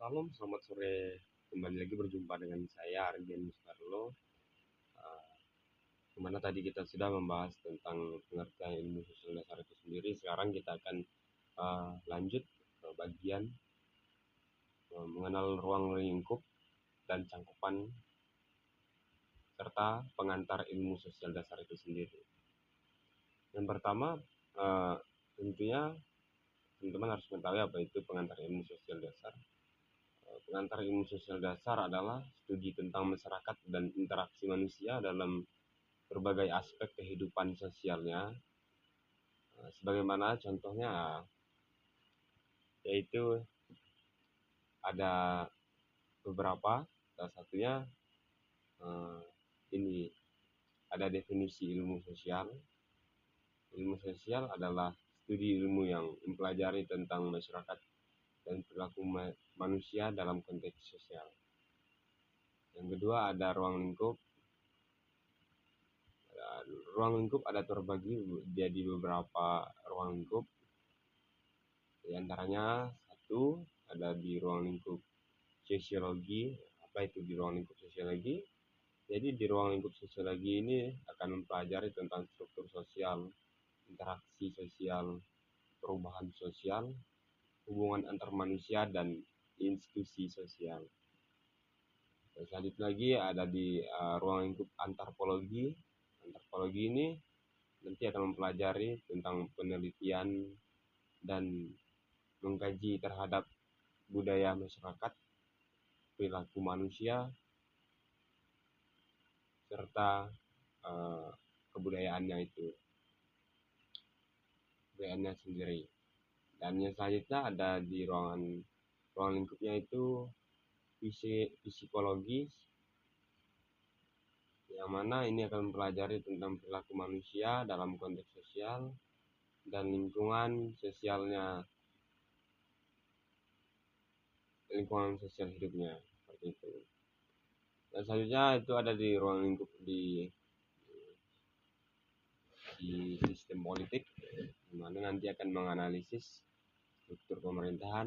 Salam, selamat sore. Kembali lagi berjumpa dengan saya Argen Muskarlo. Kemana tadi kita sudah membahas tentang pengertian ilmu sosial dasar itu sendiri. Sekarang kita akan lanjut ke bagian mengenal ruang lingkup dan cangkupan serta pengantar ilmu sosial dasar itu sendiri. Yang pertama, tentunya teman-teman harus mengetahui apa itu pengantar ilmu sosial dasar. Pengantar ilmu sosial dasar adalah studi tentang masyarakat dan interaksi manusia dalam berbagai aspek kehidupan sosialnya. Sebagaimana contohnya yaitu ada beberapa, salah satunya ini ada definisi ilmu sosial. Ilmu sosial adalah studi ilmu yang mempelajari tentang masyarakat dan perilaku manusia dalam konteks sosial. Yang kedua ada ruang lingkup. Ruang lingkup ada terbagi jadi beberapa ruang lingkup. Di antaranya satu ada di ruang lingkup sosiologi. Apa itu di ruang lingkup sosiologi? Jadi di ruang lingkup sosiologi ini akan mempelajari tentang struktur sosial, interaksi sosial, perubahan sosial, hubungan antar manusia dan institusi sosial. Dan selanjutnya lagi ada di ruang lingkup antropologi. Antropologi ini nanti akan mempelajari tentang penelitian dan mengkaji terhadap budaya masyarakat, perilaku manusia, serta kebudayaannya sendiri. Dan yang selanjutnya ada di ruang lingkupnya itu psikologi, yang mana ini akan mempelajari tentang perilaku manusia dalam konteks sosial dan lingkungan sosial hidupnya, seperti itu. Dan selanjutnya itu ada di ruang lingkup di sistem politik, di mana nanti akan menganalisis struktur pemerintahan,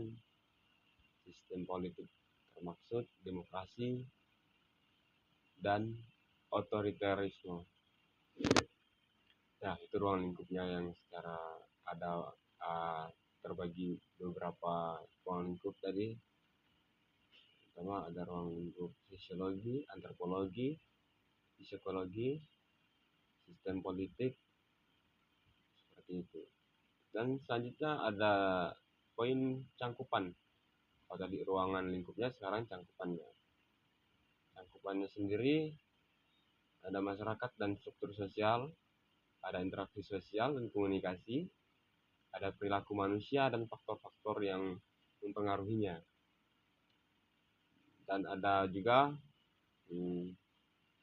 sistem politik termaksud demokrasi dan otoritarisme. Nah, itu ruang lingkupnya yang secara ada terbagi beberapa ruang lingkup tadi. Pertama ada ruang lingkup sosiologi, antropologi, psikologi, sistem politik, seperti itu. Dan selanjutnya ada poin cangkupan. Kalau tadi ruangan lingkupnya, sekarang cangkupannya. Cangkupannya sendiri ada masyarakat dan struktur sosial, ada interaksi sosial dan komunikasi, ada perilaku manusia dan faktor-faktor yang mempengaruhinya. Dan ada juga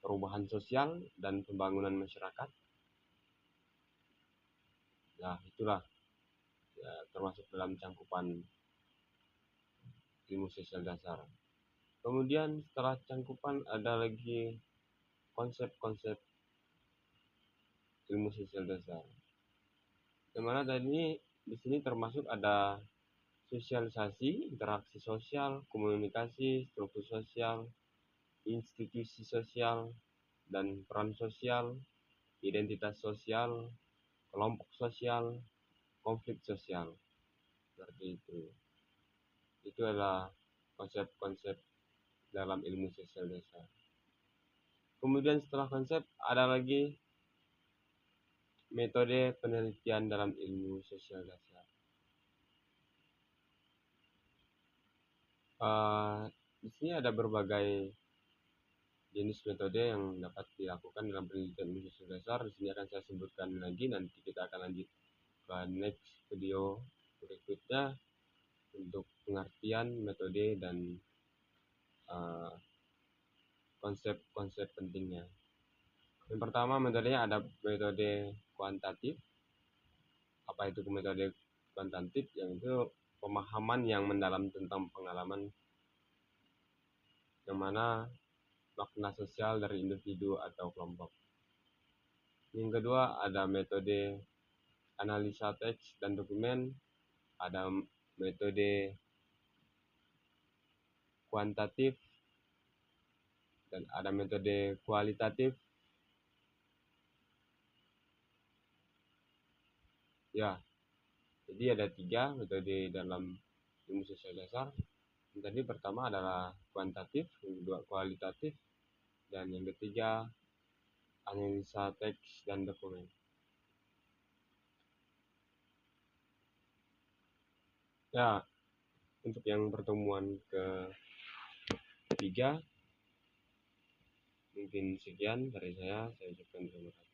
perubahan sosial dan pembangunan masyarakat. Nah, itulah ya, termasuk dalam cangkupan ilmu sosial dasar. Kemudian setelah cangkupan ada lagi konsep-konsep ilmu sosial dasar. Yang mana tadi di sini termasuk ada sosialisasi, interaksi sosial, komunikasi, struktur sosial, institusi sosial, dan peran sosial, identitas sosial, kelompok sosial, konflik sosial. Seperti itu. Itu adalah konsep-konsep dalam ilmu sosial dasar. Kemudian setelah konsep ada lagi metode penelitian dalam ilmu sosial dasar. Di sini ada berbagai jenis metode yang dapat dilakukan dalam penelitian ilmu sosial dasar. Di sini akan saya sebutkan lagi, nanti kita akan lanjut ke next video berikutnya untuk pengertian metode dan konsep-konsep pentingnya. Yang pertama metodenya ada metode kuantitatif. Apa itu metode kuantitatif? Yaitu pemahaman yang mendalam tentang pengalaman, yang mana makna sosial dari individu atau kelompok. Yang kedua ada metode analisa teks dan dokumen, ada metode kuantitatif, dan ada metode kualitatif. Ya, jadi ada 3 metode dalam ilmu sosial dasar. Yang tadi pertama adalah kuantitatif, yang kedua kualitatif, dan yang ketiga analisa teks dan dokumen. Ya, untuk yang pertemuan ketiga mungkin sekian dari saya ucapkan terima kasih.